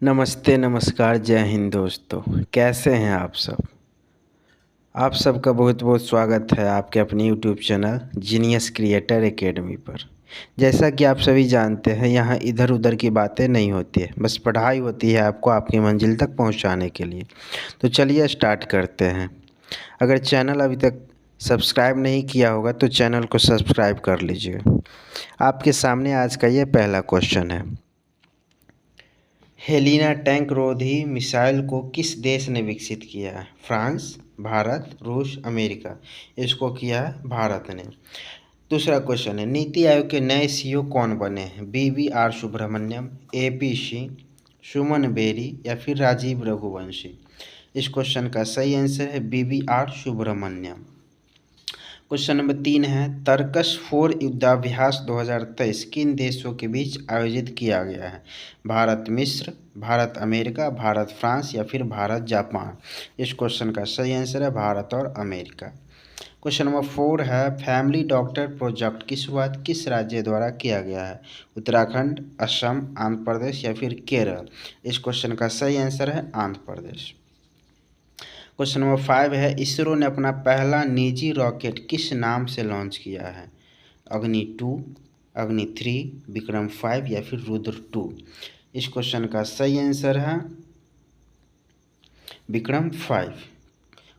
नमस्ते, नमस्कार, जय हिंद दोस्तों। कैसे हैं आप सब? आप सबका बहुत बहुत स्वागत है आपके अपने YouTube channel genius creator academy पर। जैसा कि आप सभी जानते हैं, यहाँ इधर उधर की बातें नहीं होती है, बस पढ़ाई होती है आपको आपकी मंजिल तक पहुँचाने के लिए। तो चलिए स्टार्ट करते हैं। अगर चैनल अभी तक सब्सक्राइब नहीं किया होगा तो चैनल को सब्सक्राइब कर लीजिए। आपके सामने आज का ये पहला क्वेश्चन है। हेलिना टैंक रोधी मिसाइल को किस देश ने विकसित किया है? फ्रांस, भारत, रूस, अमेरिका। इसको किया है भारत ने। दूसरा क्वेश्चन है, नीति आयोग के नए सीईओ कौन बने हैं? BVR सुब्रमण्यम, AP सिंह, सुमन बेरी या फिर राजीव रघुवंशी। इस क्वेश्चन का सही आंसर है BVR सुब्रमण्यम। क्वेश्चन नंबर 3 है, तर्कस 4 युद्धाभ्यास 2023 किन देशों के बीच आयोजित किया गया है? भारत मिस्र, भारत अमेरिका, भारत फ्रांस या फिर भारत जापान। इस क्वेश्चन का सही आंसर है भारत और अमेरिका। क्वेश्चन नंबर 4 है, फैमिली डॉक्टर प्रोजेक्ट की शुरुआत किस राज्य द्वारा किया गया है? उत्तराखंड, असम, आंध्र प्रदेश या फिर केरल। इस क्वेश्चन का सही आंसर है आंध्र प्रदेश। क्वेश्चन नंबर 5 है, इसरो ने अपना पहला निजी रॉकेट किस नाम से लॉन्च किया है? अग्नि 2, अग्नि 3, विक्रम 5 या फिर रुद्र 2। इस क्वेश्चन का सही आंसर है विक्रम 5।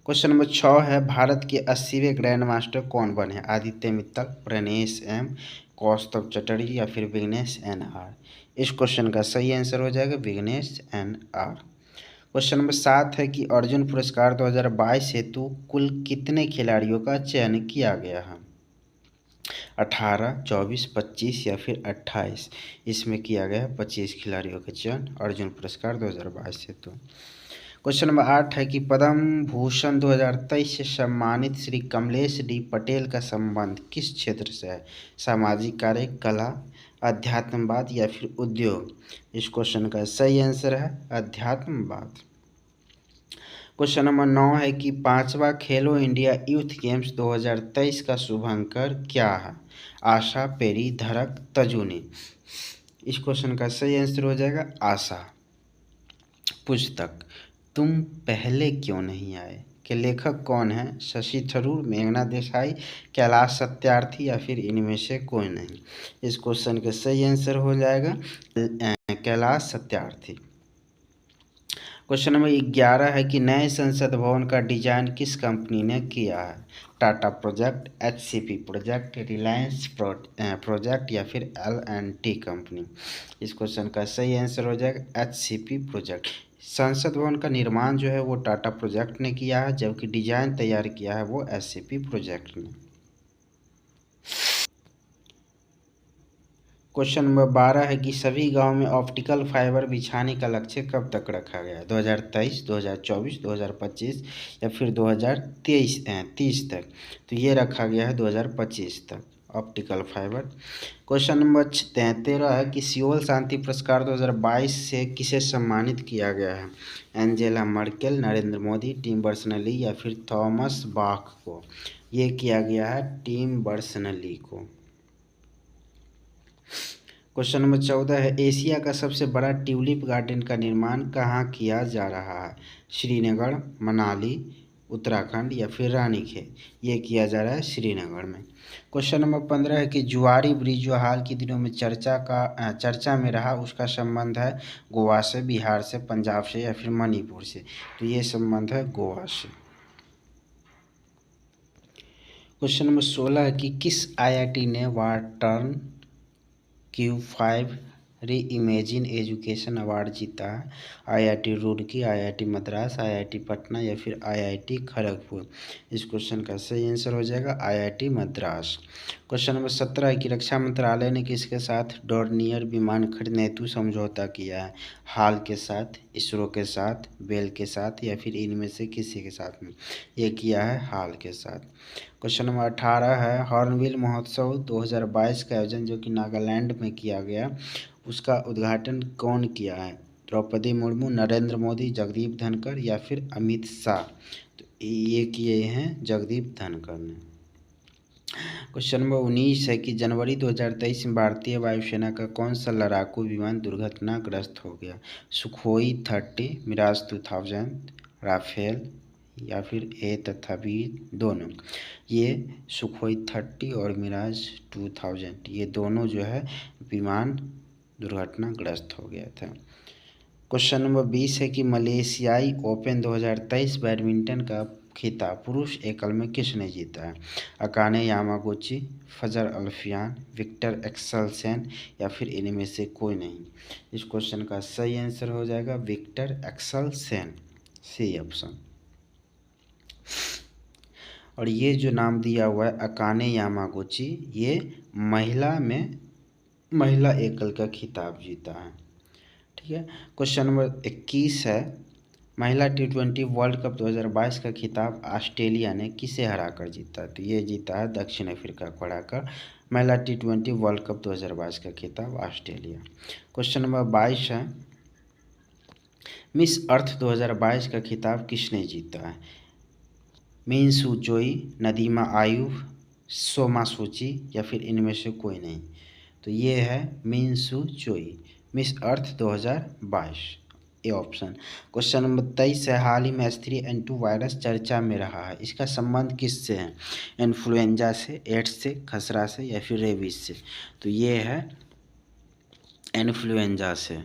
क्वेश्चन नंबर 6 है, भारत के 80वें ग्रैंड मास्टर कौन बने हैं? आदित्य मित्तल, प्रनेश M, कौस्तव चटर्जी या फिर विघ्नेश NR। इस क्वेश्चन का सही आंसर हो जाएगा विघ्नेश NR। क्वेश्चन नंबर 7 है कि अर्जुन पुरस्कार 2022 हेतु कुल कितने खिलाड़ियों का चयन किया गया है? 18, 24, 25 या फिर 28। इसमें किया गया है 25 खिलाड़ियों का चयन अर्जुन पुरस्कार 2022 हेतु। क्वेश्चन नंबर 8 है कि पद्म भूषण 2023 से सम्मानित श्री कमलेश D पटेल का संबंध किस क्षेत्र से है? सामाजिक कार्य, कला, अध्यात्मवाद या फिर उद्योग। इस क्वेश्चन का सही आंसर है अध्यात्मवाद। क्वेश्चन नंबर 9 है कि 5वां खेलो इंडिया यूथ गेम्स 2023 का शुभंकर क्या है? आशा, पेरी, धड़क, तजुनी। इस क्वेश्चन का सही आंसर हो जाएगा आशा। पुस्तक तुम पहले क्यों नहीं आए के लेखक कौन है? शशि थरूर, मेघना देसाई, कैलाश सत्यार्थी या फिर इनमें से कोई नहीं। इस क्वेश्चन का सही आंसर हो जाएगा कैलाश सत्यार्थी। क्वेश्चन नंबर 11 है कि नए संसद भवन का डिजाइन किस कंपनी ने किया है? Tata project, HCP project, Reliance project या फिर L&T कंपनी। इस क्वेश्चन का सही आंसर हो जाएगा HCP प्रोजेक्ट। संसद भवन का निर्माण जो है वो टाटा प्रोजेक्ट ने किया है, जबकि डिजाइन तैयार किया है वो HCP प्रोजेक्ट ने। क्वेश्चन नंबर 12 है कि सभी गांव में ऑप्टिकल फाइबर बिछाने का लक्ष्य कब तक रखा गया है? 2023, 2024, 2025 या फिर 2030 तक। तो ये रखा गया है 2025 तक ऑप्टिकल फाइबर। क्वेश्चन नंबर 13 है कि सियोल शांति पुरस्कार 2022 से किसे सम्मानित किया गया है? Angela Merkel, Narendra Modi, Tim Berners Lee या फिर थॉमस बाख को। ये किया गया है टिम बर्नर्स-ली को। क्वेश्चन नंबर 14 है, एशिया का सबसे बड़ा ट्यूलिप गार्डन का निर्माण कहाँ किया जा रहा है? श्रीनगर, मनाली, उत्तराखंड या फिर रानीखेत। ये किया जा रहा है श्रीनगर में। क्वेश्चन नंबर 15 है कि जुआरी ब्रिज जो हाल के दिनों में चर्चा में रहा, उसका संबंध है गोवा से, बिहार से, पंजाब से या फिर मणिपुर से। तो ये संबंध है गोवा से। क्वेश्चन नंबर 16 है कि किस IIT ने वाटर्न Q5 री इमेजिन एजुकेशन अवार्ड जीता है? IIT Roorkee, IIT Madras, IIT Patna या फिर IIT खड़गपुर। इस क्वेश्चन का सही आंसर हो जाएगा IIT मद्रास। क्वेश्चन नंबर 17 है कि रक्षा मंत्रालय ने किसके साथ डोर्नियर विमान खरीदने हेतु समझौता किया है? हाल के साथ, इसरो के साथ, बेल के साथ या फिर इनमें से किसी के साथ में। ये किया है हाल के साथ। क्वेश्चन नंबर 18 है, हॉर्नबिल महोत्सव 2022 का आयोजन जो कि नागालैंड में किया गया, उसका उद्घाटन कौन किया है? द्रौपदी मुर्मू, नरेंद्र मोदी, जगदीप धनखड़ या फिर अमित शाह। तो ये किए हैं जगदीप धनखड़ ने। क्वेश्चन नंबर 19 है कि जनवरी 2023 में भारतीय वायुसेना का कौन सा लड़ाकू विमान दुर्घटनाग्रस्त हो गया? सुखोई 30, मिराज 2000, राफेल या फिर ए तथा बी दोनों। ये सुखोई 30 और मिराज 2000 ये दोनों जो है विमान दुर्घटनाग्रस्त हो गया था। क्वेश्चन नंबर 20 है कि मलेशियाई ओपन 2023 बैडमिंटन का खिताब पुरुष एकल में किसने जीता है? Akane Yamaguchi, Fajar Alfian, Viktor Axelsen या फिर इनमें से कोई नहीं। इस क्वेश्चन का सही आंसर हो जाएगा विक्टर एक्सेलसेन, सी ऑप्शन। और ये जो नाम दिया हुआ है अकाने यामागुची, ये महिला एकल का खिताब जीता है। ठीक है। क्वेश्चन नंबर 21 है महिला T20 वर्ल्ड कप 2022 का खिताब ऑस्ट्रेलिया ने किसे हराकर जीता? तो ये जीता है दक्षिण अफ्रीका को हराकर महिला T20 वर्ल्ड कप 2022 का खिताब ऑस्ट्रेलिया। क्वेश्चन नंबर 22 है मिस अर्थ 2022 का खिताब किसने जीता है? मिन सू चोई, नदीमा आयूब, सोमा सूची या फिर इनमें से कोई नहीं। तो ये है Min Su Choi, miss earth 2022, A option. Question number 23 है हाल ही में H3N2 वायरस चर्चा में रहा है, इसका संबंध किससे है? इन्फ्लुएंजा से, एड्स से, खसरा से या फिर रेबीज से? तो ये है इन्फ्लुएंजा से।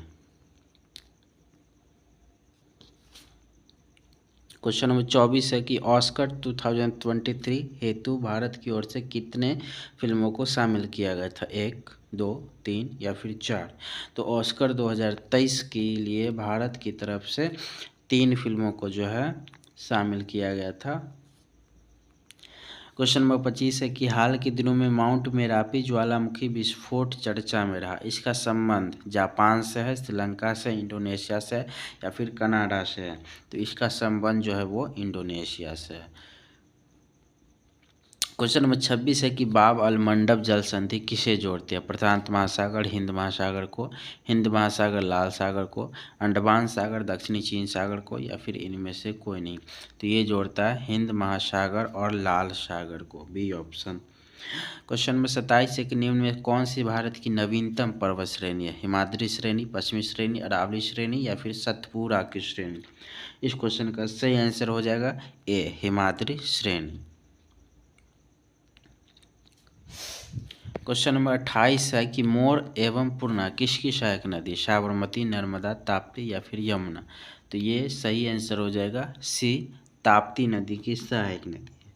क्वेश्चन नंबर 24 है कि ऑस्कर 2023 हेतु भारत की ओर से कितने फिल्मों को शामिल किया गया था? 1, 2, 3 या फिर 4? तो ऑस्कर 2023 के लिए भारत की तरफ से 3 फिल्मों को जो है शामिल किया गया था। क्वेश्चन नंबर 25 है कि हाल के दिनों में माउंट मेरापी ज्वालामुखी विस्फोट चर्चा में रहा, इसका संबंध जापान से है, श्रीलंका से, इंडोनेशिया से या फिर कनाडा से है? तो इसका संबंध जो है वो इंडोनेशिया से है। क्वेश्चन नंबर 26 है कि बाब अल मंडब जल संधि किसे जोड़ती है? प्रशांत महासागर, हिंद महासागर को, हिंद महासागर लाल सागर को, अंडमान सागर दक्षिणी चीन सागर को या फिर इनमें से कोई नहीं। तो ये जोड़ता है हिंद महासागर और लाल सागर को, बी ऑप्शन। क्वेश्चन नंबर 27 है कि निम्न में कौन सी भारत की नवीनतम पर्वत श्रेणी है? हिमाद्री श्रेणी, पश्चिमी श्रेणी, अरावली श्रेणी या फिर सतपुरा की श्रेणी? इस क्वेश्चन का सही आंसर हो जाएगा ए, हिमाद्री श्रेणी। क्वेश्चन नंबर 28 है कि मोर एवं पूर्णा किसकी सहायक नदी? साबरमती, नर्मदा, ताप्ती या फिर यमुना? तो ये सही आंसर हो जाएगा सी, ताप्ती नदी की सहायक नदी है।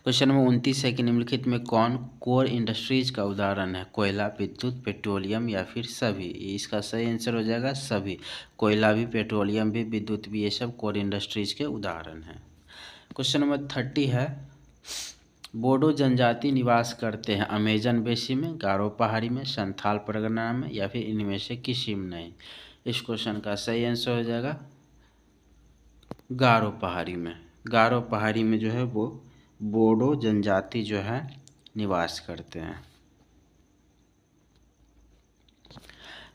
क्वेश्चन नंबर 29 है कि निम्नलिखित में कौन कोर इंडस्ट्रीज का उदाहरण है? कोयला, विद्युत, पेट्रोलियम या फिर सभी? इसका सही आंसर हो जाएगा सभी। कोयला भी, पेट्रोलियम भी, विद्युत भी, ये सब कोर इंडस्ट्रीज के उदाहरण हैं। क्वेश्चन नंबर 30 है बोडो जनजाति निवास करते हैं अमेजन बेसिन में, गारो पहाड़ी में, संथाल परगना में या फिर इनमें से किसी में नहीं। इस क्वेश्चन का सही आंसर हो जाएगा गारो पहाड़ी में। गारो पहाड़ी में जो है वो बोडो जनजाति जो है निवास करते हैं।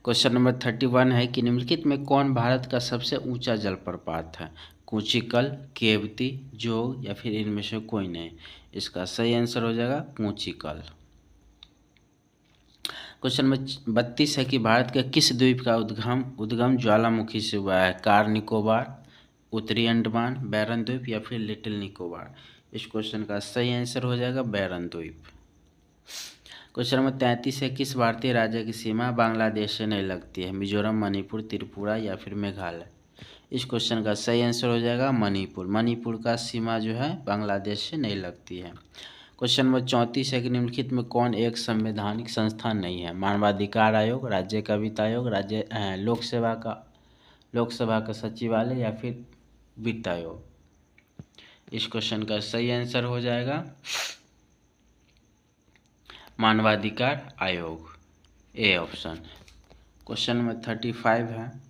क्वेश्चन नंबर 31 है कि निम्नलिखित में कौन भारत का सबसे ऊंचा जलप्रपात है? कूचिकल, केवती, जोग या फिर इनमें से कोई नहीं। इसका सही आंसर हो जाएगा कूचिकल। क्वेश्चन नंबर 32 है कि भारत के किस द्वीप का उद्गम ज्वालामुखी से हुआ है? कार निकोबार, उत्तरी अंडमान, बैरन द्वीप या फिर लिटिल निकोबार? इस क्वेश्चन का सही आंसर हो जाएगा बैरन द्वीप। क्वेश्चन नंबर 33 है किस भारतीय राज्य की सीमा बांग्लादेश से नहीं लगती है? मिजोरम, मणिपुर, त्रिपुरा या फिर मेघालय? इस क्वेश्चन का सही आंसर हो जाएगा मणिपुर। मणिपुर का सीमा जो है बांग्लादेश से नहीं लगती है। क्वेश्चन नंबर 34 है कि निम्नलिखित में कौन एक संवैधानिक संस्थान नहीं है? मानवाधिकार आयोग, राज्य कविता आयोग, राज्य लोकसभा का सचिवालय या फिर वित्त आयोग? इस क्वेश्चन का सही आंसर हो जाएगा मानवाधिकार आयोग, ए ऑप्शन। क्वेश्चन नंबर 35 है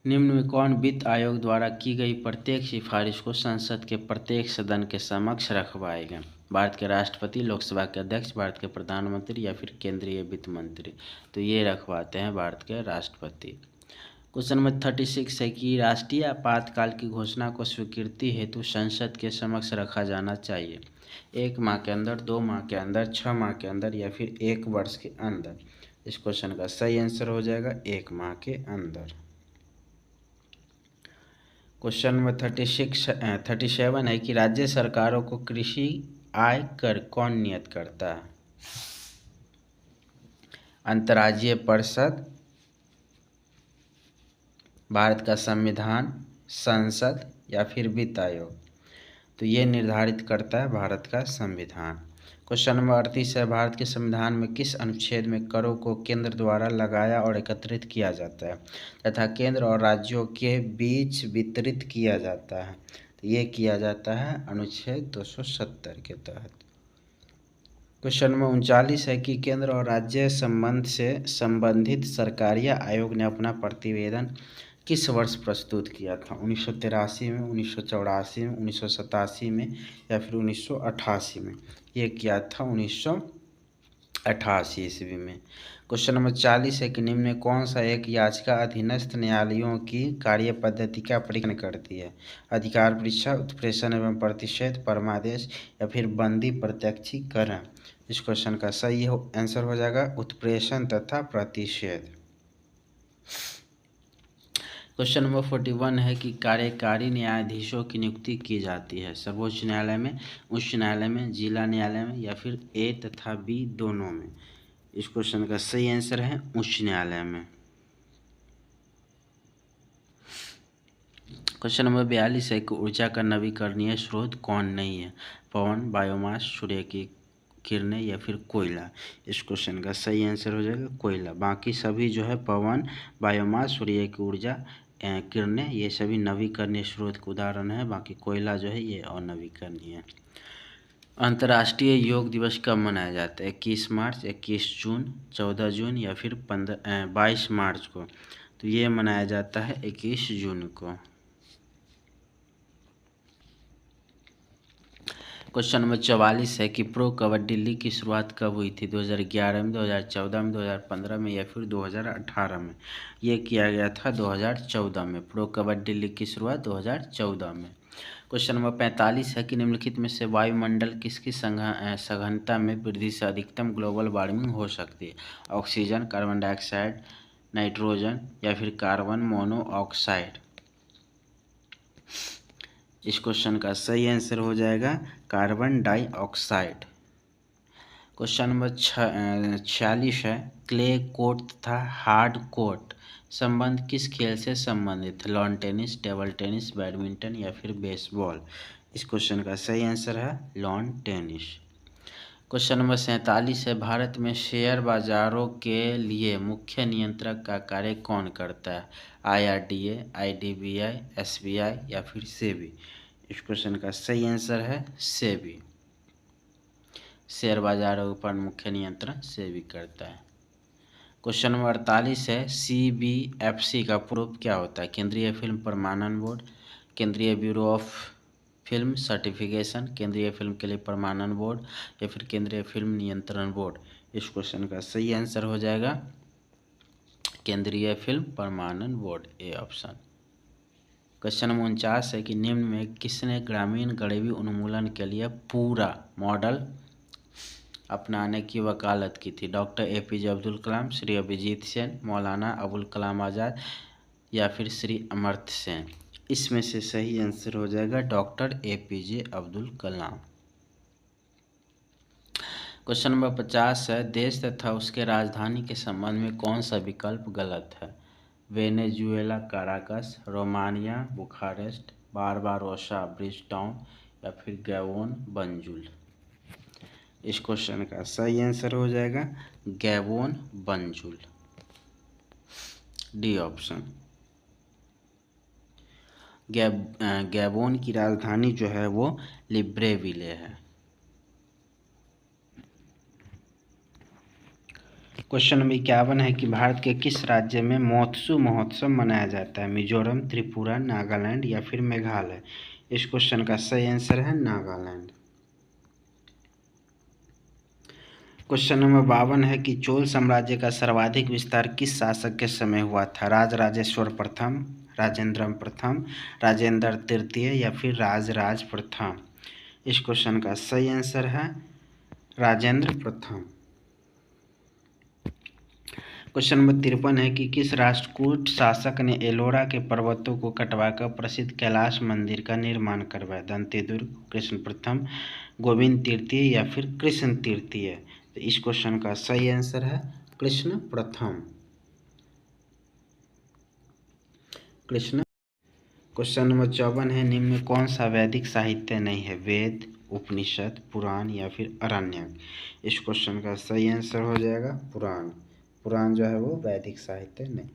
निम्न में कौन वित्त आयोग द्वारा की गई प्रत्येक सिफारिश को संसद के प्रत्येक सदन के समक्ष रखवाएगा? भारत के राष्ट्रपति, लोकसभा के अध्यक्ष, भारत के प्रधानमंत्री या फिर केंद्रीय वित्त मंत्री? तो ये रखवाते हैं भारत के राष्ट्रपति। क्वेश्चन नंबर 36 है कि राष्ट्रीय आपातकाल की घोषणा को स्वीकृति हेतु संसद के समक्ष रखा जाना चाहिए 1 माह के अंदर, 2 माह के अंदर, 6 माह के अंदर या फिर 1 वर्ष के अंदर। इस क्वेश्चन का सही आंसर हो जाएगा 1 माह के अंदर। क्वेश्चन नंबर 37 है कि राज्य सरकारों को कृषि आय कर कौन नियत करता है? अंतर्राज्यीय परिषद, भारत का संविधान, संसद या फिर वित्त आयोग। तो ये निर्धारित करता है भारत का संविधान। क्वेश्चन नंबर 38 है भारत के संविधान में किस अनुच्छेद में करों को केंद्र द्वारा लगाया और एकत्रित किया जाता है तथा केंद्र और राज्यों के बीच वितरित किया जाता है? तो ये किया जाता है अनुच्छेद 270 के तहत। क्वेश्चन नंबर 39 है कि केंद्र और राज्य संबंध से संबंधित सरकारी आयोग ने अपना प्रतिवेदन किस वर्ष प्रस्तुत किया था? 1983 में, 1984 में, 1987 में या फिर 1988 में? ये किया था 1988 ईस्वी में। क्वेश्चन नंबर 40 है कि निम्न में कौन सा एक याचिका अधीनस्थ न्यायालयों की कार्य पद्धति का परीक्षण करती है? अधिकार परीक्षा, उत्प्रेषण एवं प्रतिषेध, परमादेश या फिर बंदी प्रत्यक्षीकरण? इस क्वेश्चन का सही आंसर हो जाएगा उत्प्रेषण तथा प्रतिषेध। क्वेश्चन नंबर 41 है कि कार्यकारी न्यायाधीशों की नियुक्ति की जाती है सर्वोच्च न्यायालय में, उच्च न्यायालय में, जिला न्यायालय में या फिर ए तथा बी दोनों में? इस क्वेश्चन का सही आंसर है उच्च न्यायालय में। क्वेश्चन नंबर 42 है कि ऊर्जा का नवीकरणीय स्रोत कौन नहीं है? पवन, बायोमास, सूर्य की किरणें या फिर कोयला? इस क्वेश्चन का सही आंसर हो जाएगा कोयला। बाकी सभी जो है पवन, बायोमास, सूर्य की ऊर्जा, किरणें, ये सभी नवीकरणीय स्रोत के उदाहरण है। बाकी कोयला जो है ये अनवीकरणीय है। अंतर्राष्ट्रीय योग दिवस कब मनाया जाता है? 21 मार्च, 21 जून, 14 जून या फिर 22 मार्च को? तो ये मनाया जाता है 21 जून को। क्वेश्चन नंबर 44 है कि प्रो कबड्डी लीग की शुरुआत कब हुई थी? 2011 में, 2014 में, 2015 में या फिर 2018 में? ये किया गया था 2014 में। प्रो कबड्डी लीग की शुरुआत 2014 में। क्वेश्चन नंबर 45 है कि निम्नलिखित में से वायुमंडल किसकी सघनता में वृद्धि से अधिकतम ग्लोबल वार्मिंग हो सकती है? ऑक्सीजन, कार्बन डाइऑक्साइड, नाइट्रोजन या फिर कार्बन मोनोऑक्साइड? इस क्वेश्चन का सही आंसर हो जाएगा कार्बन डाइऑक्साइड। क्वेश्चन नंबर 46 है क्ले कोर्ट तथा हार्ड कोर्ट संबंध किस खेल से संबंधित है? Lawn tennis, table tennis, badminton या फिर बेसबॉल? इस क्वेश्चन का सही आंसर है लॉन टेनिस। क्वेश्चन नंबर 47 है भारत में शेयर बाजारों के लिए मुख्य नियंत्रक का कार्य कौन करता है? IRDA, IDBI, SBI या फिर सेबी? इस क्वेश्चन का सही आंसर है सेबी। शेयर बाजारों पर मुख्य नियंत्रण सेबी करता है। क्वेश्चन नंबर 48 है CBFC का पूर्व रूप क्या होता है? केंद्रीय फिल्म प्रमाणन बोर्ड, केंद्रीय ब्यूरो ऑफ फिल्म सर्टिफिकेशन, केंद्रीय फिल्म के लिए प्रमाणन बोर्ड या फिर केंद्रीय फिल्म नियंत्रण बोर्ड? इस क्वेश्चन का सही आंसर हो जाएगा केंद्रीय फिल्म प्रमाणन बोर्ड, ए ऑप्शन। क्वेश्चन नंबर 49 है कि निम्न में किसने ग्रामीण गरीबी उन्मूलन के लिए पूरा मॉडल अपनाने की वकालत की थी? डॉक्टर APJ अब्दुल कलाम, श्री अभिजीत सेन, मौलाना अबुल कलाम आज़ाद या फिर श्री अमर्त्य सेन? इसमें से सही आंसर हो जाएगा doctor APJ Abdul Kalam. Question number 50 है देश तथा उसके राजधानी के संबंध में कौन सा विकल्प गलत है? Venezuela Caracas, Romania Bucharest, Barbarossa Bridgetown या फिर गैबोन बंजुल? इस क्वेश्चन का सही आंसर हो जाएगा Gabon Banjul, D option. Gabon की राजधानी जो है वो लिब्रेविले है। क्वेश्चन नंबर 51 है कि भारत के किस राज्य में महोत्सव मनाया जाता है? मिजोरम, त्रिपुरा, नागालैंड या फिर मेघालय? इस क्वेश्चन का सही आंसर है नागालैंड। क्वेश्चन नंबर 52 है कि चोल साम्राज्य का सर्वाधिक विस्तार किस शासक के समय हुआ था? राजराजेश्वर प्रथम, राजेंद्र प्रथम, राजेंद्र तृतीय या फिर राजराज प्रथम? इस क्वेश्चन का सही आंसर है राजेंद्र प्रथम। क्वेश्चन नंबर 53 है कि किस राष्ट्रकूट शासक ने एलोरा के पर्वतों को कटवाकर प्रसिद्ध कैलाश मंदिर का निर्माण करवाया? दंतेदुर्ग, कृष्ण प्रथम, गोविंद तृतीय या फिर कृष्ण तृतीय? तो इस क्वेश्चन का सही आंसर है कृष्ण प्रथम। कृष्ण। क्वेश्चन नंबर 54 है निम्न में कौन सा वैदिक साहित्य नहीं है? वेद, उपनिषद, पुराण या फिर अरण्यक? इस क्वेश्चन का सही आंसर हो जाएगा पुराण। पुराण जो है वो वैदिक साहित्य नहीं।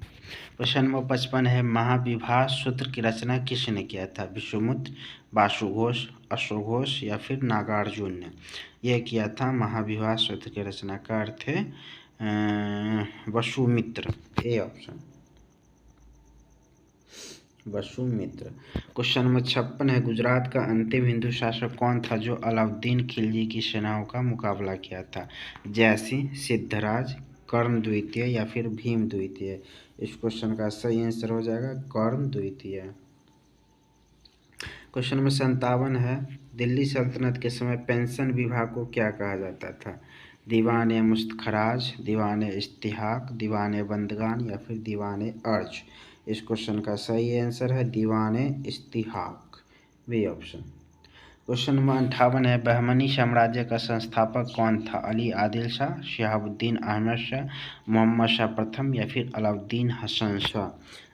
क्वेश्चन नंबर 55 है महाविभाष सूत्र की रचना किसने किया था? विश्वामित्र, वासुघोष, अश्वघोष या फिर नागार्जुन ने? यह किया था महाविभाष सूत्र की रचनाकार थे Vasumitra. A option Vasumitra. Question number 56 है गुजरात का अंतिम हिंदू शासक कौन था जो अलाउद्दीन खिलजी की सेनाओं का मुकाबला किया था? जयसिंह, सिद्धराज, कर्ण द्वितीय या फिर भीम द्वितीय? इस क्वेश्चन का सही आंसर हो जाएगा कर्ण द्वितीय। क्वेश्चन नंबर 57 है दिल्ली सल्तनत के समय पेंशन विभाग को क्या कहा जाता था? दीवान मुस्तखराज, दीवान इस्तिहाक, दीवान बंदगान या फिर दीवान अर्ज? इस क्वेश्चन का सही आंसर है दीवान इस्तिहाक, बी ऑप्शन। क्वेश्चन नंबर 58 है बहमनी साम्राज्य का संस्थापक कौन था? अली आदिल शाह, शिहाबुद्दीन अहमद शाह, मोहम्मद शाह प्रथम या फिर अलाउद्दीन हसन शाह?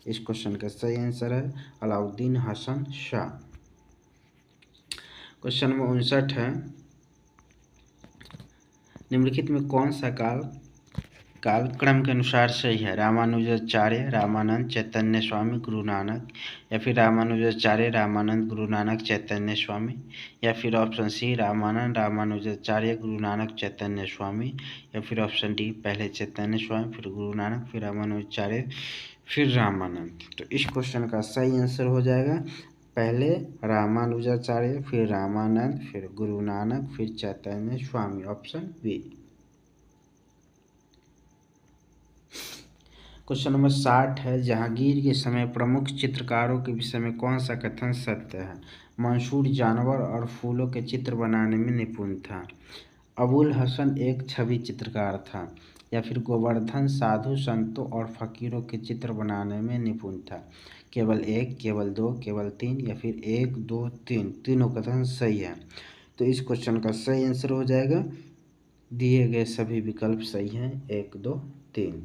इस क्वेश्चन का सही आंसर है अलाउद्दीन हसन शाह। क्वेश्चन नंबर 59 है निम्नलिखित में कौन सा कालक्रम के अनुसार सही है? रामानुजाचार्य, रामानंद, चैतन्य स्वामी, गुरु नानक या फिर रामानुजाचार्य, रामानंद, गुरु नानक, चैतन्य स्वामी? या फिर ऑप्शन सी रामानंद, रामानुजाचार्य, गुरु नानक, चैतन्य स्वामी? या फिर ऑप्शन डी पहले चैतन्य स्वामी फिर गुरु नानक फिर रामानुजाचार्य फिर रामानंद? तो इस क्वेश्चन का सही आंसर हो जाएगा पहले रामानुजाचार्य फिर रामानंद फिर गुरु नानक फिर चैतन्य स्वामी, ऑप्शन बी। क्वेश्चन नंबर 60 है जहांगीर के समय प्रमुख चित्रकारों के विषय में कौन सा कथन सत्य है? मंसूर जानवर और फूलों के चित्र बनाने में निपुण था, अबुल हसन एक छवि चित्रकार था, या फिर गोवर्धन साधु संतों और फकीरों के चित्र बनाने में निपुण था? केवल एक, केवल दो, केवल तीन या फिर एक, दो, तीन? तीनों कथन सही है। तो इस क्वेश्चन का सही आंसर हो जाएगा दिए गए सभी विकल्प सही हैं, 1, 2, 3।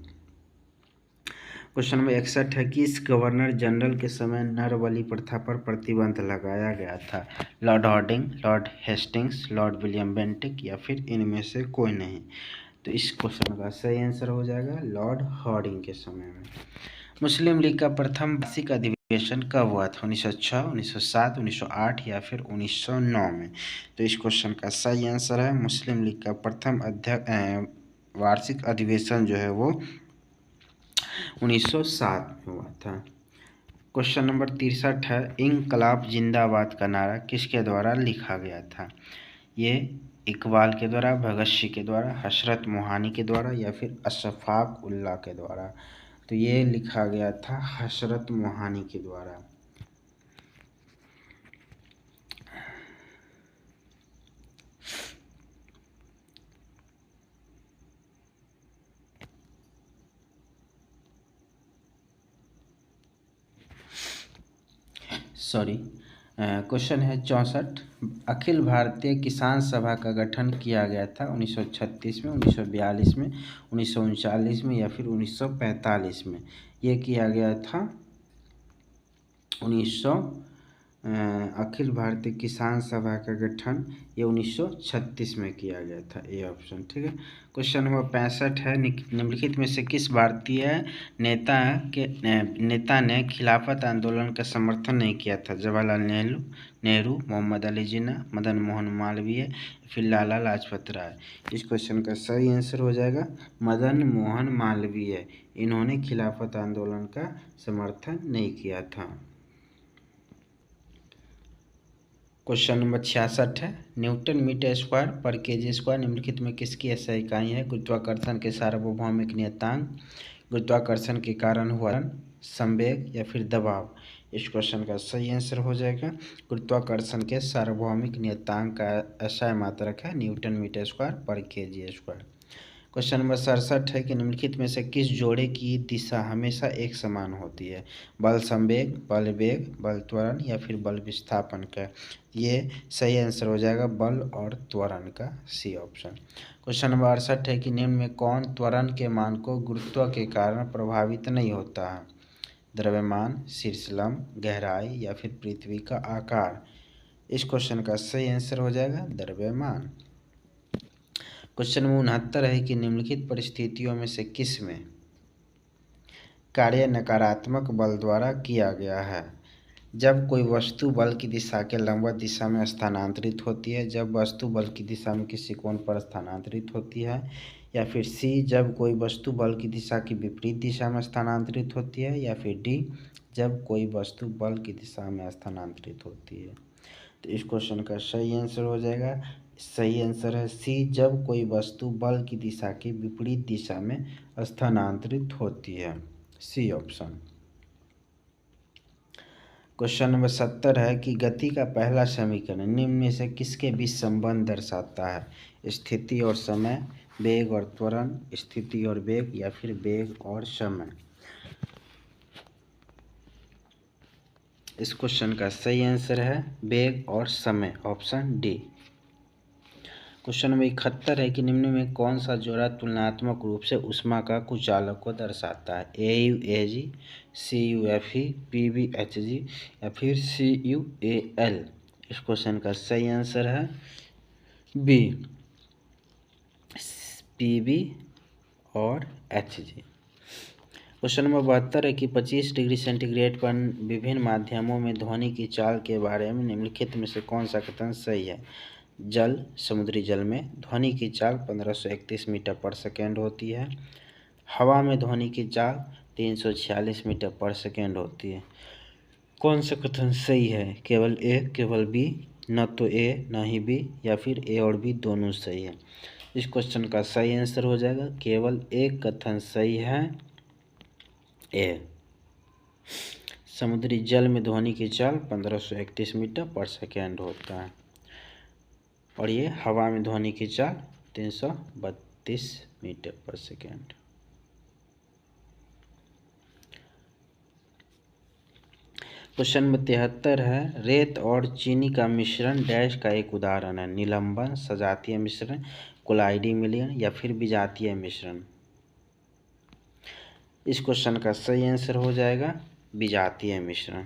क्वेश्चन नंबर 61 है कि इस गवर्नर जनरल के समय नरबलि प्रथा पर प्रतिबंध लगाया गया था? Lord Hardinge, Lord Hastings, Lord William Bentinck या फिर इनमें से कोई नहीं? तो इस क्वेश्चन का सही आंसर हो जाएगा लॉर्ड हार्डिंग के समय में। मुस्लिम लीग का प्रथम वार्षिक अधिवेशन कब हुआ था? 1906, 1907, 1908 या फिर 1909 में? तो इस क्वेश्चन का सही आंसर है मुस्लिम लीग का प्रथम वार्षिक अधिवेशन जो है वो 1907 में हुआ था। क्वेश्चन नंबर 63 है इंकलाब जिंदाबाद का नारा किसके द्वारा लिखा गया था? ये इकबाल के द्वारा, भगत सिंह के द्वारा, हसरत मोहानी के द्वारा या फिर अशफाक उल्लाह के द्वारा? तो ये लिखा गया था हसरत मोहानी के द्वारा। क्वेश्चन है 64 अखिल भारतीय किसान सभा का गठन किया गया था 1936 में, 1942 में, 1939 में या फिर 1945 में? ये किया गया था अखिल भारतीय किसान सभा का गठन ये 1936 में किया गया था, ए ऑप्शन। ठीक है। क्वेश्चन नंबर 65 है निम्नलिखित में से किस भारतीय नेता ने खिलाफत आंदोलन का समर्थन नहीं किया था? जवाहरलाल नेहरू, मोहम्मद अली जिन्ना, मदन मोहन मालवीय, फिर लाला लाजपत राय? इस क्वेश्चन का सही आंसर हो जाएगा मदन मोहन मालवीय। इन्होंने खिलाफत आंदोलन का समर्थन नहीं किया था। क्वेश्चन नंबर 66 है, न्यूटन मीटर स्क्वायर पर केजी स्क्वायर निम्नलिखित में किसकी ऐसा इकाई है? गुरुत्वाकर्षण के सार्वभौमिक नियतांक, गुरुत्वाकर्षण के कारण हुआ त्वरण, संवेग या फिर दबाव। इस क्वेश्चन का सही आंसर हो जाएगा गुरुत्वाकर्षण के सार्वभौमिक नियतांक का ऐसा मात्रक है न्यूटन मीटर स्क्वायर पर केजी स्क्वायर। क्वेश्चन नंबर 67 है कि निम्नलिखित में से किस जोड़े की दिशा हमेशा एक समान होती है? बल संवेग, बल वेग, बल त्वरण या फिर बल विस्थापन का। ये सही आंसर हो जाएगा बल और त्वरण का, सी ऑप्शन। क्वेश्चन नंबर 68 है कि निम्न में कौन त्वरण के मान को गुरुत्व के कारण प्रभावित नहीं होता है? द्रव्यमान, शीर्षलंब, गहराई या फिर पृथ्वी का आकार। इस क्वेश्चन का सही आंसर हो जाएगा द्रव्यमान। क्वेश्चन नंबर 69 है कि निम्नलिखित परिस्थितियों में से किस में कार्य नकारात्मक बल द्वारा किया गया है? जब कोई वस्तु बल की दिशा के लंबवत दिशा में स्थानांतरित होती है, जब वस्तु बल की दिशा में किसी कोण पर स्थानांतरित होती है, या फिर सी जब कोई वस्तु बल की दिशा की विपरीत दिशा में स्थानांतरित होती है, या फिर डी जब कोई वस्तु बल की दिशा में स्थानांतरित होती है। तो इस क्वेश्चन का सही आंसर हो जाएगा, सही आंसर है सी जब कोई वस्तु बल की दिशा की विपरीत दिशा में स्थानांतरित होती है, सी ऑप्शन। क्वेश्चन नंबर 70 है कि गति का पहला समीकरण निम्न में से किसके बीच संबंध दर्शाता है? स्थिति और समय, वेग और त्वरण, स्थिति और वेग या फिर वेग और समय। इस क्वेश्चन का सही आंसर है वेग और समय, ऑप्शन डी। क्वेश्चन नंबर 71 है कि निम्न में कौन सा जोड़ा तुलनात्मक रूप से ऊष्मा का कुचालक को दर्शाता है? AU-AG, CU-FE, PB-HG या फिर CU-AL। इस क्वेश्चन का सही आंसर है बी, PB और HG। क्वेश्चन नंबर 72 है कि 25 डिग्री सेंटीग्रेड पर विभिन्न माध्यमों में ध्वनि की चाल के बारे में निम्नलिखित में से कौन सा कथन सही है? जल, समुद्री जल में ध्वनि की चाल 1531 मीटर पर सेकेंड होती है। हवा में ध्वनि की चाल 346 मीटर पर सेकेंड होती है। कौन सा कथन सही है? केवल ए, केवल बी, न तो ए न ही बी या फिर ए और बी दोनों सही है। इस क्वेश्चन का सही आंसर हो जाएगा केवल एक कथन सही है, ए। समुद्री जल में ध्वनि की चाल 1531 मीटर पर सेकेंड होता है और ये हवा में ध्वनि की चाल 332 मीटर पर सेकेंड। क्वेश्चन नंबर 73 है, रेत और चीनी का मिश्रण डैश का एक उदाहरण है? निलंबन, सजातीय मिश्रण, कोलाइडी मिश्रण या फिर विजातीय मिश्रण। इस क्वेश्चन का सही आंसर हो जाएगा विजातीय मिश्रण।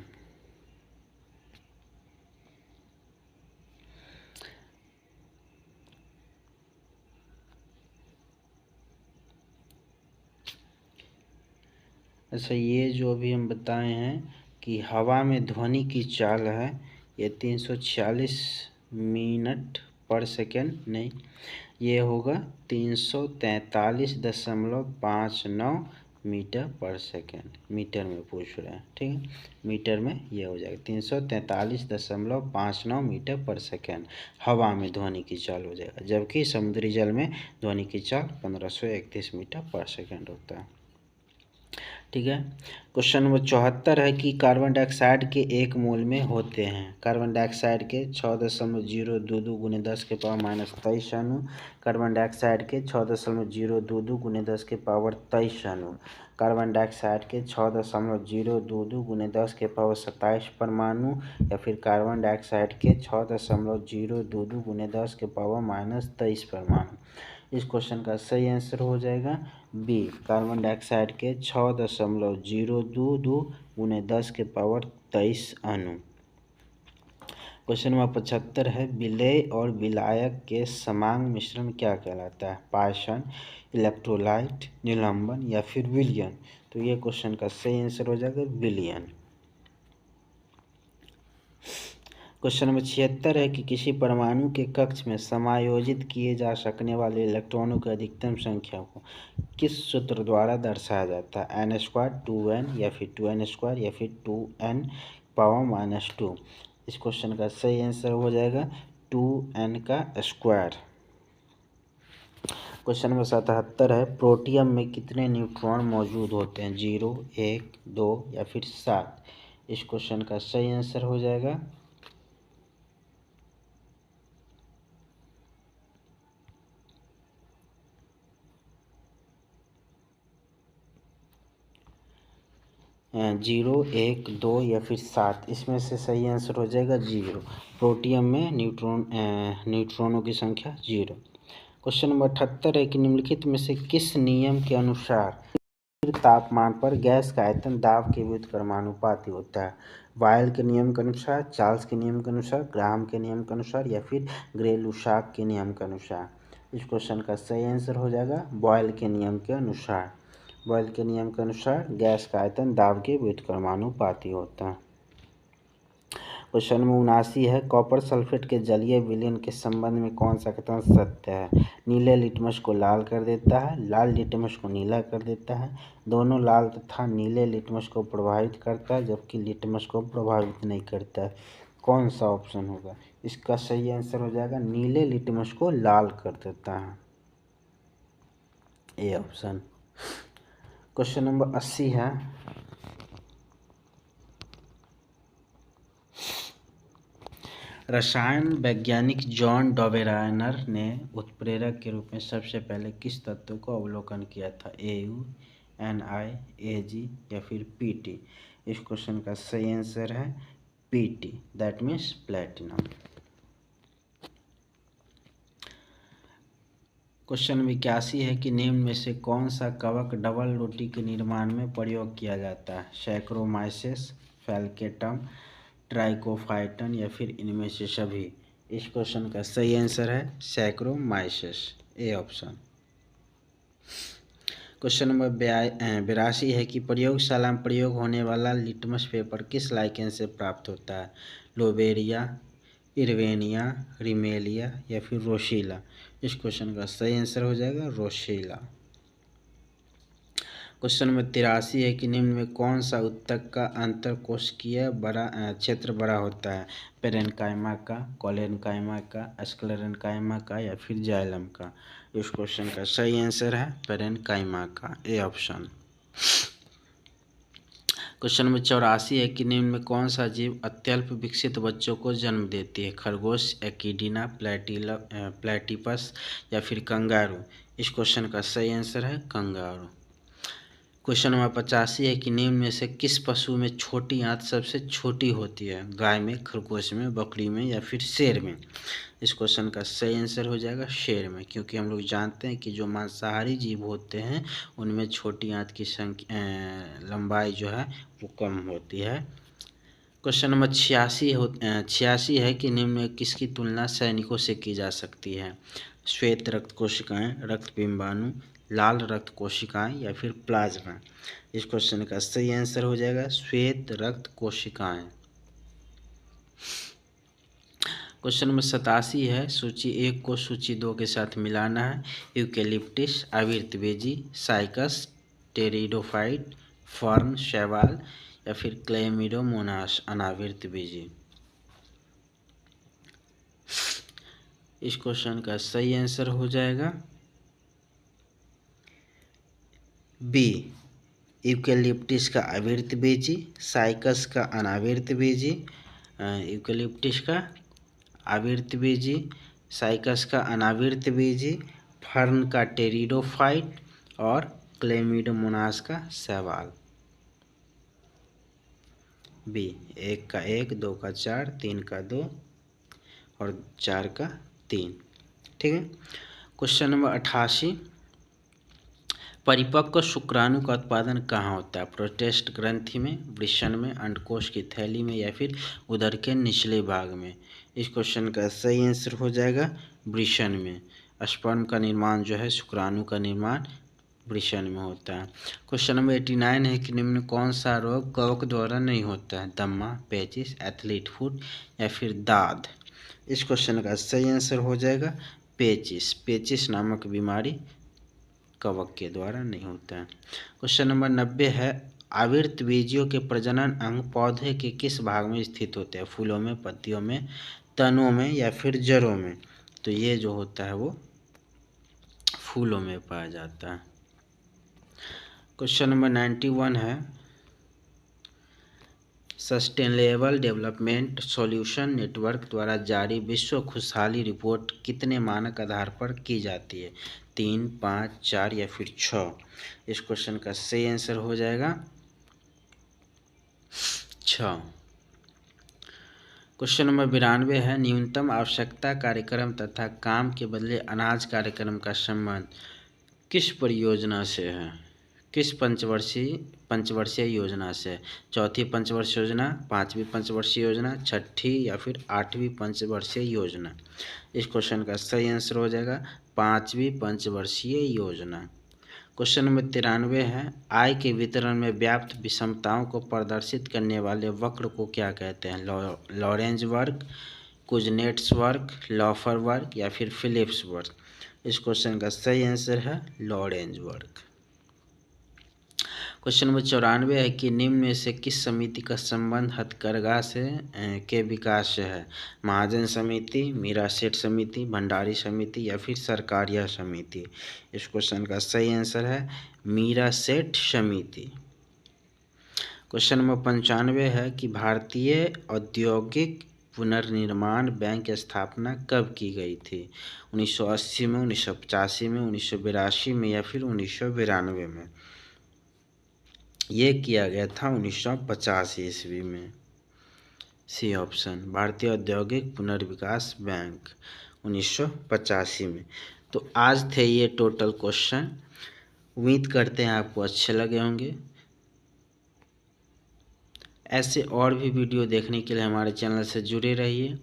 अच्छा, ये जो अभी हम बताए हैं कि हवा में ध्वनि की चाल है ये 346 मिनट पर सेकेंड, नहीं, ये होगा 343.59 मीटर पर सेकेंड। मीटर में पूछ रहे हैं, ठीक है, मीटर में ये हो जाएगा 343.59 मीटर पर सेकेंड हवा में ध्वनि की चाल हो जाएगा, जबकि समुद्री जल में ध्वनि की चाल 1531 मीटर पर सेकेंड होता है, ठीक है। क्वेश्चन नंबर 74 है कि कार्बन डाइऑक्साइड के एक मोल में होते हैं? कार्बन डाइऑक्साइड के 6.022 गुने 10 के पावर -23 अणु, कार्बन डाइऑक्साइड के 6.022 गुने 10 के पावर 23 अणु, कार्बन डाइऑक्साइड के 6.022 गुने 10 के पावर 27 परमाणु या फिर कार्बन डाइऑक्साइड के 6.022 गुने 10 के पावर -23 परमाणु। इस क्वेश्चन का सही आंसर हो जाएगा बी, कार्बन डाइऑक्साइड के 6.022 गुने 10 के पावर 23 अणु। क्वेश्चन नंबर 75 है, विलेय और विलायक के समांग मिश्रण क्या कहलाता है? पाषाण, इलेक्ट्रोलाइट, निलंबन या फिर विलयन। तो ये क्वेश्चन का सही आंसर हो जाएगा विलयन। क्वेश्चन नंबर 76 है कि किसी परमाणु के कक्ष में समायोजित किए जा सकने वाले इलेक्ट्रॉनों की अधिकतम संख्या को किस सूत्र द्वारा दर्शाया जाता है? n² 2n या फिर 2n² या फिर 2n पावर -2। इस क्वेश्चन का सही आंसर हो जाएगा 2n का स्क्वायर। क्वेश्चन नंबर 77 है, प्रोटियम में कितने न्यूट्रॉन मौजूद होते हैं? 0, 1, 2 या फिर 7? इस क्वेश्चन का सही आंसर हो जाएगा 0, 1, 2 या फिर 7? इसमें से सही आंसर हो जाएगा 0। प्रोटियम में न्यूट्रॉनों की संख्या 0। क्वेश्चन नंबर 78 है कि निम्नलिखित में से किस नियम के अनुसार तापमान पर गैस का आयतन दाब के व्युत्क्रमानुपाती होता है? वायल के नियम के अनुसार, चार्ल्स के नियम के अनुसार, ग्राहम के नियम के अनुसार या फिर ग्रे-लुसाक के नियम के अनुसार? इस क्वेश्चन का सही आंसर हो जाएगा बॉयल के नियम के अनुसार। बॉयल के नियम के अनुसार गैस का आयतन दाब के व्युत्क्रमानुपाती होता है। क्वेश्चन नंबर 79 है, कॉपर सल्फेट के जलीय विलयन के संबंध में कौन सा कथन सत्य है? नीले लिटमस को लाल कर देता है, लाल लिटमस को नीला कर देता है, दोनों लाल तथा नीले लिटमस को प्रभावित करता है जबकि लिटमस को प्रभावित नहीं करता है। कौन सा ऑप्शन होगा? इसका सही आंसर हो जाएगा नीले लिटमस को लाल कर देता है, ए ऑप्शन। क्वेश्चन नंबर 80 है, रसायन वैज्ञानिक जॉन डॉवेरायनर ने उत्प्रेरक के रूप में सबसे पहले किस तत्व को अवलोकन किया था? AU, NI, AG या फिर PT? इस क्वेश्चन का सही आंसर है PT, that means platinum. Question 81 है कि निम्न में से कौन सा कवक डबल रोटी के निर्माण में प्रयोग किया जाता है? सैक्रोमाइसेस, फैल्केटम, ट्राइकोफाइटन या फिर इनमें से सभी? इस क्वेश्चन का सही आंसर है सैक्रोमाइसेस, ए ऑप्शन। क्वेश्चन नंबर 82 है कि प्रयोगशाला में प्रयोग होने वाला लिटमस पेपर किस लाइकेन से प्राप्त होता है? लोबेरिया, इरवेनिया, रिमेलिया या फिर रोशीला? इस क्वेश्चन का सही आंसर हो जाएगा रोशीला। क्वेश्चन नंबर 83 है कि निम्न में कौन सा उत्तक का अंतरकोशिकीय क्षेत्र बड़ा होता है? पेरेन्काइमा का, कोलेनकाइमा का, स्क्लेरेन्काइमा का या फिर जाइलम का? इस क्वेश्चन का सही आंसर है पेरेन्काइमा का, ए ऑप्शन। क्वेश्चन नंबर 84 है कि निम्न में कौन सा जीव अत्यल्प विकसित बच्चों को जन्म देती है? खरगोश, एकिडीना, प्लेटिपस या फिर कंगारू? इस क्वेश्चन का सही आंसर है कंगारू। क्वेश्चन नंबर 85 है कि निम्न में से किस पशु में छोटी आंत सबसे छोटी होती है? गाय में, खरगोश में, बकरी में या फिर शेर में? इस क्वेश्चन का सही आंसर हो जाएगा शेर में, क्योंकि हम लोग जानते हैं कि जो मांसाहारी जीव होते हैं उनमें छोटी आंत की लंबाई जो है वो कम होती है। क्वेश्चन नंबर 86 है कि निम्न में किसकी तुलना सैनिकों से की जा सकती है? श्वेत रक्त कोशिकाएं, रक्त बिंबाणु, लाल रक्त कोशिकाएं या फिर प्लाज्मा? इस क्वेश्चन का सही आंसर हो जाएगा श्वेत रक्त कोशिकाएं। क्वेश्चन नंबर 87 है, सूची 1 को सूची 2 के साथ मिलाना है। यूकेलिप्टिस, आवर्तबेजी, साइकस, टेरिडोफाइट, फर्न, शैवाल या फिर क्लेमिडोमोनास अनावर्तबेजी? इस क्वेश्चन का सही आंसर हो जाएगा बी, यूकेलिप्टिस का आवर्तबेजी, साइकस का अनावर्तबेजी, यूकेलिप्टिस का आवर्तबेजी, साइकस का अनावर्तबेजी, फर्न का टेरिडोफाइट और क्लेमिडोमोनास का शैवाल। बी, 1 का 1, 2 का 4, 3 का 2 और 4 का 3। ठीक है। क्वेश्चन नंबर 88, परिपक्व शुक्राणु का उत्पादन कहाँ होता है? प्रोस्टेट ग्रंथि में, वृषण में, अंडकोश की थैली में या फिर उदर के निचले भाग में? इस क्वेश्चन का सही आंसर हो जाएगा वृषण में। स्पर्म का निर्माण जो है, शुक्राणु का निर्माण वृषण में होता है। क्वेश्चन नंबर 89 है कि निम्न कौन सा रोग कवक द्वारा नहीं होता है? दम्मा, पेचिस, एथलीट फुट या फिर दाद? इस क्वेश्चन का सही आंसर हो जाएगा पेचिस। पेचिस नामक बीमारी कवक के द्वारा नहीं होता है। क्वेश्चन नंबर 90 है, आवृत बीजियों के प्रजनन अंग पौधे के किस भाग में स्थित होते हैं? फूलों में, पत्तियों में, तनों में या फिर जड़ों में? तो ये जो होता है वो फूलों में पाया जाता है। क्वेश्चन नंबर 91 है, सस्टेनेबल डेवलपमेंट सॉल्यूशन नेटवर्क द्वारा जारी विश्व खुशहाली रिपोर्ट कितने मानक आधार पर की जाती है? 3, 5, 4 या फिर 6? इस क्वेश्चन का सही आंसर हो जाएगा 6। क्वेश्चन नंबर 92 है, न्यूनतम आवश्यकता कार्यक्रम तथा काम के बदले अनाज कार्यक्रम का संबंध किस परियोजना से है? किस पंचवर्षीय योजना से? चौथी पंचवर्षीय योजना, पांचवी पंचवर्षीय योजना, छठी या फिर 8वीं पंचवर्षीय योजना? इस क्वेश्चन का सही आंसर हो जाएगा 5वीं पंचवर्षीय योजना। क्वेश्चन नंबर 93 है, आय के वितरण में व्याप्त विषमताओं को प्रदर्शित करने वाले वक्र को क्या कहते हैं? लॉरेंज वक्र, कुजनेट्स वक्र, लॉफर वक्र या फिर फिलिप्स वक्र? इस क्वेश्चन का सही आंसर है लॉरेंज वक्र। क्वेश्चन नंबर 94 है कि निम्न में से किस समिति का संबंध हथकरघा से के विकास से है? महाजन समिति, मीरा सेठ समिति, भंडारी समिति या फिर सरकारिया समिति? इस क्वेश्चन का सही आंसर है मीरा सेठ समिति। क्वेश्चन नंबर 95 है कि भारतीय औद्योगिक पुनर्निर्माण बैंक की स्थापना कब की गई थी? 1980 में, 1985 में, 1982 में या फिर 1992 में? ये किया गया था 1985 ईस्वी में। सी ऑप्शन, भारतीय औद्योगिक पुनर्विकास बैंक 1985 में। तो आज थे ये टोटल क्वेश्चन। उम्मीद करते हैं आपको अच्छे लगे होंगे। ऐसे और भी वीडियो देखने के लिए हमारे चैनल से जुड़े रहिए।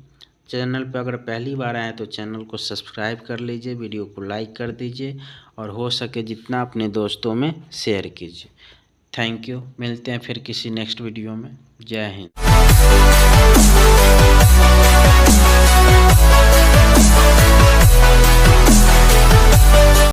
चैनल पर अगर पहली बार आए तो चैनल को सब्सक्राइब कर लीजिए, वीडियो को लाइक कर दीजिए और हो सके जितना अपने दोस्तों में शेयर कीजिए। Thank you. मिलते हैं फिर किसी नेक्स्ट वीडियो में। जय हिंद।